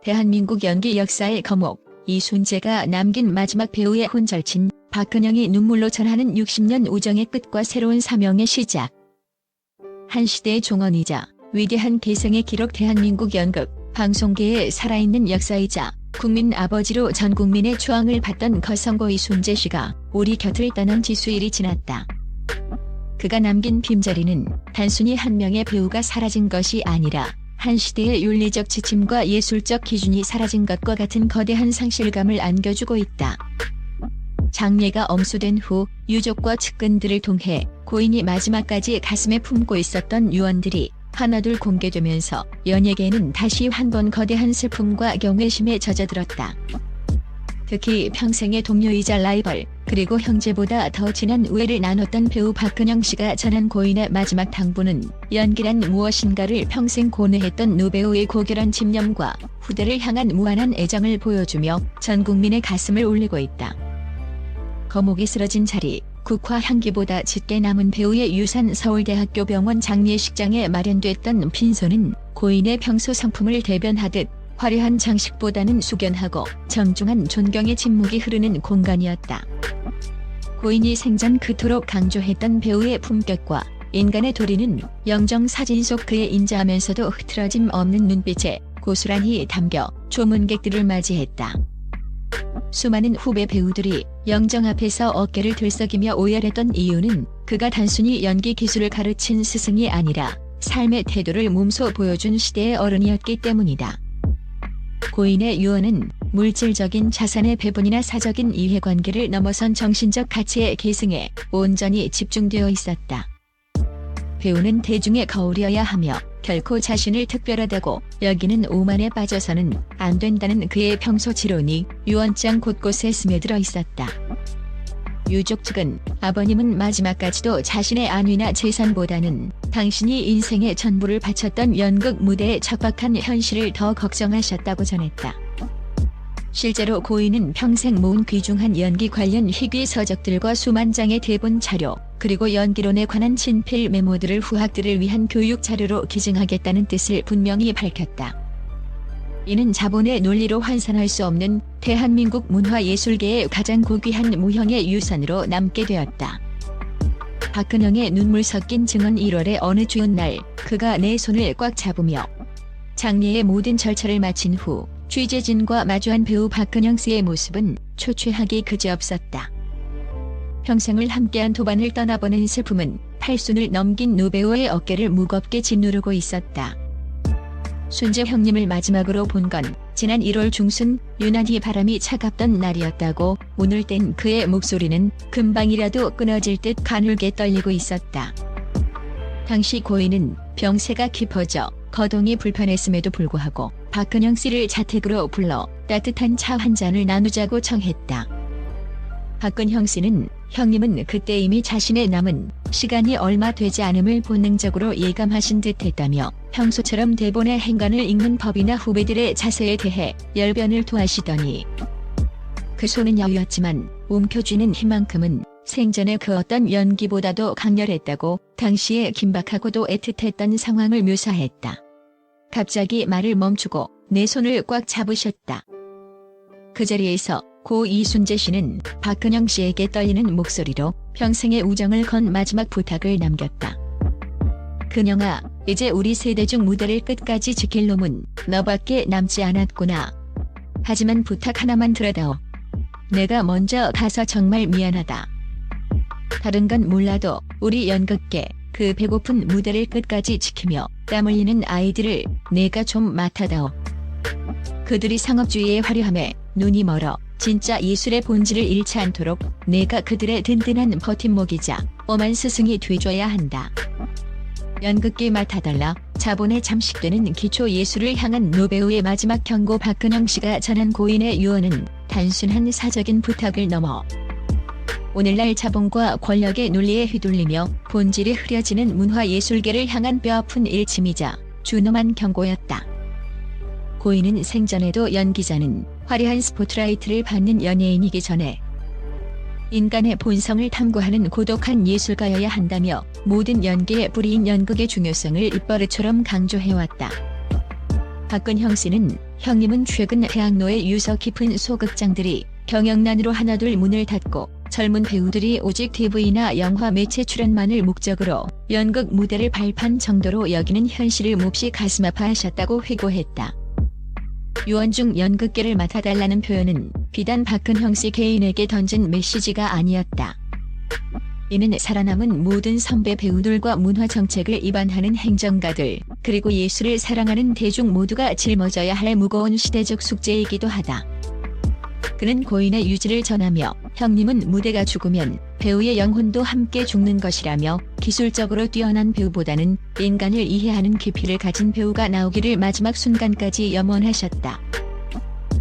대한민국 연기 역사의 거목, 이순재가 남긴 마지막 배우의 혼절친, 박근영이 눈물로 전하는 60년 우정의 끝과 새로운 사명의 시작. 한 시대의 종언이자 위대한 개성의 기록 대한민국 연극, 방송계의 살아있는 역사이자 국민 아버지로 전 국민의 추앙을 받던 거성고 이순재 씨가 우리 곁을 떠난 지 수일이 지났다. 그가 남긴 빈자리는 단순히 한 명의 배우가 사라진 것이 아니라 한 시대의 윤리적 지침과 예술적 기준이 사라진 것과 같은 거대한 상실감을 안겨주고 있다. 장례가 엄수된 후 유족과 측근들을 통해 고인이 마지막까지 가슴에 품고 있었던 유언들이 하나둘 공개되면서 연예계는 다시 한 번 거대한 슬픔과 경외심에 젖어들었다. 특히 평생의 동료이자 라이벌, 그리고 형제보다 더 진한 우애를 나눴던 배우 박근영 씨가 전한 고인의 마지막 당부는 연기란 무엇인가를 평생 고뇌했던 노배우의 고결한 집념과 후대를 향한 무한한 애정을 보여주며 전 국민의 가슴을 울리고 있다. 거목이 쓰러진 자리, 국화 향기보다 짙게 남은 배우의 유산 서울대학교 병원 장례식장에 마련됐던 빈소는 고인의 평소 성품을 대변하듯 화려한 장식보다는 숙연하고 정중한 존경의 침묵이 흐르는 공간이었다. 고인이 생전 그토록 강조했던 배우의 품격과 인간의 도리는 영정사진 속 그의 인자하면서도 흐트러짐 없는 눈빛에 고스란히 담겨 조문객들을 맞이했다. 수많은 후배 배우들이 영정 앞에서 어깨를 들썩이며 오열했던 이유는 그가 단순히 연기 기술을 가르친 스승이 아니라 삶의 태도를 몸소 보여준 시대의 어른이었기 때문이다. 고인의 유언은 물질적인 자산의 배분이나 사적인 이해관계를 넘어선 정신적 가치의 계승에 온전히 집중되어 있었다. 배우는 대중의 거울이어야 하며 결코 자신을 특별하다고 여기는 오만에 빠져서는 안 된다는 그의 평소 지론이 유언장 곳곳에 스며들어 있었다. 유족 측은 아버님은 마지막까지도 자신의 안위나 재산보다는 당신이 인생의 전부를 바쳤던 연극 무대의 척박한 현실을 더 걱정하셨다고 전했다. 실제로 고인은 평생 모은 귀중한 연기 관련 희귀 서적들과 수만 장의 대본 자료, 그리고 연기론에 관한 친필 메모들을 후학들을 위한 교육 자료로 기증하겠다는 뜻을 분명히 밝혔다. 이는 자본의 논리로 환산할 수 없는 대한민국 문화예술계의 가장 고귀한 무형의 유산으로 남게 되었다. 박근영의 눈물 섞인 증언 1월의 어느 추운 날, 그가 내 손을 꽉 잡으며 장례의 모든 절차를 마친 후 취재진과 마주한 배우 박근영 씨의 모습은 초췌하기 그지없었다. 평생을 함께한 도반을 떠나보낸 슬픔은 팔순을 넘긴 노배우의 어깨를 무겁게 짓누르고 있었다. 순재 형님을 마지막으로 본 건 지난 1월 중순 유난히 바람이 차갑던 날이었다고 오늘 땐 그의 목소리는 금방이라도 끊어질 듯 가늘게 떨리고 있었다. 당시 고인은 병세가 깊어져 거동이 불편했음에도 불구하고 박근영 씨를 자택으로 불러 따뜻한 차 한 잔을 나누자고 청했다. 박근형 씨는 형님은 그때 이미 자신의 남은 시간이 얼마 되지 않음을 본능적으로 예감하신 듯했다며 평소처럼 대본의 행간을 읽는 법이나 후배들의 자세에 대해 열변을 토하시더니 그 손은 야위었지만 움켜쥐는 힘만큼은 생전의 그 어떤 연기보다도 강렬했다고 당시에 긴박하고도 애틋했던 상황을 묘사했다. 갑자기 말을 멈추고 내 손을 꽉 잡으셨다. 그 자리에서 고 이순재 씨는 박근영 씨에게 떨리는 목소리로 평생의 우정을 건 마지막 부탁을 남겼다. 근영아, 이제 우리 세대 중 무대를 끝까지 지킬 놈은 너밖에 남지 않았구나. 하지만 부탁 하나만 들어다오. 내가 먼저 가서 정말 미안하다. 다른 건 몰라도 우리 연극계 그 배고픈 무대를 끝까지 지키며 땀 흘리는 아이들을 내가 좀 맡아다오. 그들이 상업주의의 화려함에 눈이 멀어 진짜 예술의 본질을 잃지 않도록 내가 그들의 든든한 버팀목이자 엄한 스승이 돼줘야 한다. 연극계 맡아달라. 자본에 잠식되는 기초 예술을 향한 노배우의 마지막 경고. 박근영 씨가 전한 고인의 유언은 단순한 사적인 부탁을 넘어 오늘날 자본과 권력의 논리에 휘둘리며 본질이 흐려지는 문화예술계를 향한 뼈아픈 일침이자 준엄한 경고였다. 고인은 생전에도 연기자는 화려한 스포트라이트를 받는 연예인이기 전에 인간의 본성을 탐구하는 고독한 예술가여야 한다며 모든 연기의 뿌리인 연극의 중요성을 입버릇처럼 강조해왔다. 박근형 씨는 형님은 최근 대학로의 유서 깊은 소극장들이 경영난으로 하나둘 문을 닫고 젊은 배우들이 오직 TV나 영화 매체 출연만을 목적으로 연극 무대를 발판 정도로 여기는 현실을 몹시 가슴 아파하셨다고 회고했다. 유원중 연극계를 맡아달라는 표현은 비단 박근형 씨 개인에게 던진 메시지가 아니었다. 이는 살아남은 모든 선배 배우들과 문화 정책을 입안하는 행정가들, 그리고 예술을 사랑하는 대중 모두가 짊어져야 할 무거운 시대적 숙제이기도 하다. 그는 고인의 유지를 전하며 형님은 무대가 죽으면 배우의 영혼도 함께 죽는 것이라며 기술적으로 뛰어난 배우보다는 인간을 이해하는 깊이를 가진 배우가 나오기를 마지막 순간까지 염원하셨다.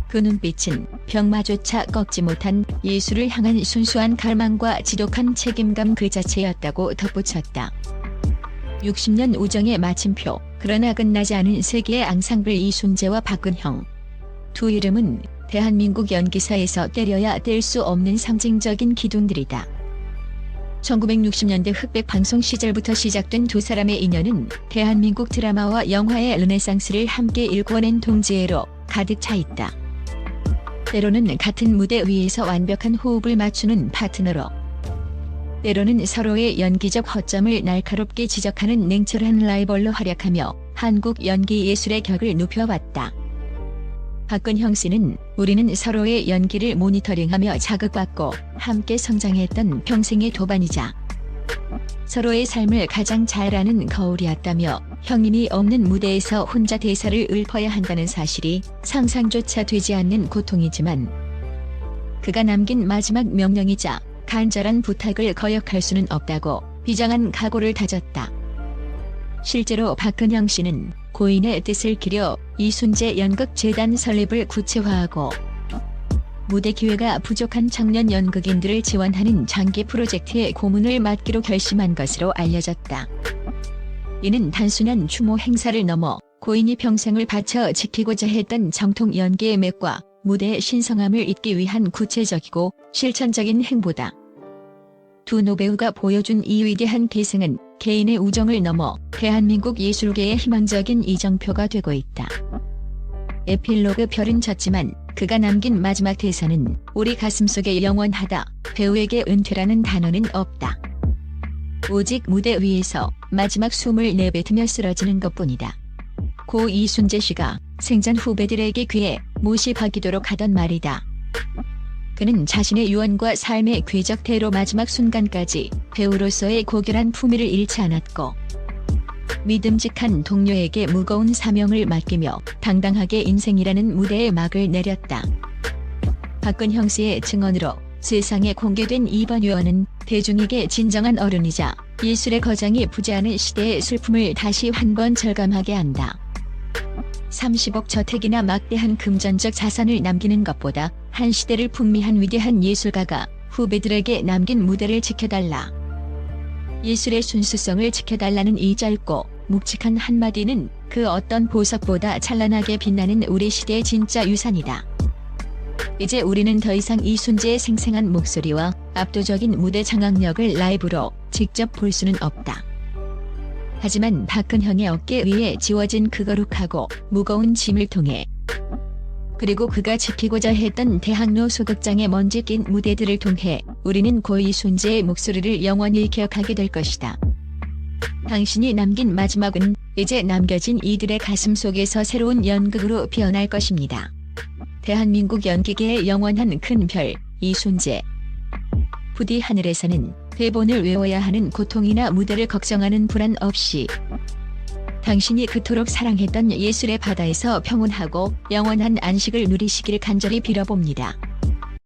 그 눈빛은 병마조차 꺾지 못한 예술을 향한 순수한 갈망과 지독한 책임감 그 자체였다고 덧붙였다. 60년 우정의 마침표, 그러나 끝나지 않은 세계의 앙상블 이순재와 박근형. 두 이름은 대한민국 연기사에서 때려야 뗄 수 없는 상징적인 기둥들이다. 1960년대 흑백 방송 시절부터 시작된 두 사람의 인연은 대한민국 드라마와 영화의 르네상스를 함께 일궈낸 동지애로 가득 차 있다. 때로는 같은 무대 위에서 완벽한 호흡을 맞추는 파트너로, 때로는 서로의 연기적 허점을 날카롭게 지적하는 냉철한 라이벌로 활약하며 한국 연기 예술의 격을 높여왔다. 박근형 씨는 우리는 서로의 연기를 모니터링하며 자극받고 함께 성장했던 평생의 도반이자 서로의 삶을 가장 잘 아는 거울이었다며 형님이 없는 무대에서 혼자 대사를 읊어야 한다는 사실이 상상조차 되지 않는 고통이지만 그가 남긴 마지막 명령이자 간절한 부탁을 거역할 수는 없다고 비장한 각오를 다졌다. 실제로 박근형 씨는 고인의 뜻을 기려 이순재 연극재단 설립을 구체화하고 무대 기회가 부족한 청년 연극인들을 지원하는 장기 프로젝트의 고문을 맡기로 결심한 것으로 알려졌다. 이는 단순한 추모 행사를 넘어 고인이 평생을 바쳐 지키고자 했던 정통 연기의 맥과 무대의 신성함을 잇기 위한 구체적이고 실천적인 행보다. 두 노배우가 보여준 이 위대한 계승은 개인의 우정을 넘어 대한민국 예술계의 희망적인 이정표가 되고 있다. 에필로그 별은 졌지만 그가 남긴 마지막 대사는 우리 가슴속에 영원하다. 배우에게 은퇴라는 단어는 없다. 오직 무대 위에서 마지막 숨을 내뱉으며 쓰러지는 것뿐이다. 고 이순재 씨가 생전 후배들에게 귀에 못이 박이도록 하던 말이다. 그는 자신의 유언과 삶의 궤적대로 마지막 순간까지 배우로서의 고결한 품위를 잃지 않았고 믿음직한 동료에게 무거운 사명을 맡기며 당당하게 인생이라는 무대에 막을 내렸다. 박근형 씨의 증언으로 세상에 공개된 이번 유언은 대중에게 진정한 어른이자 예술의 거장이 부재하는 시대의 슬픔을 다시 한 번 절감하게 한다. 30억 저택이나 막대한 금전적 자산을 남기는 것보다 한 시대를 풍미한 위대한 예술가가 후배들에게 남긴 무대를 지켜달라. 예술의 순수성을 지켜달라는 이 짧고 묵직한 한마디는 그 어떤 보석보다 찬란하게 빛나는 우리 시대의 진짜 유산이다. 이제 우리는 더 이상 이순재의 생생한 목소리와 압도적인 무대 장악력을 라이브로 직접 볼 수는 없다. 하지만 박근형의 어깨 위에 지워진 그 거룩하고 무거운 짐을 통해 그리고 그가 지키고자 했던 대학로 소극장의 먼지 낀 무대들을 통해 우리는 고 이순재의 목소리를 영원히 기억하게 될 것이다. 당신이 남긴 마지막은 이제 남겨진 이들의 가슴 속에서 새로운 연극으로 피어날 것입니다. 대한민국 연기계의 영원한 큰 별, 이순재. 부디 하늘에서는 대본을 외워야 하는 고통이나 무대를 걱정하는 불안 없이 당신이 그토록 사랑했던 예술의 바다에서 평온하고 영원한 안식을 누리시길 간절히 빌어봅니다.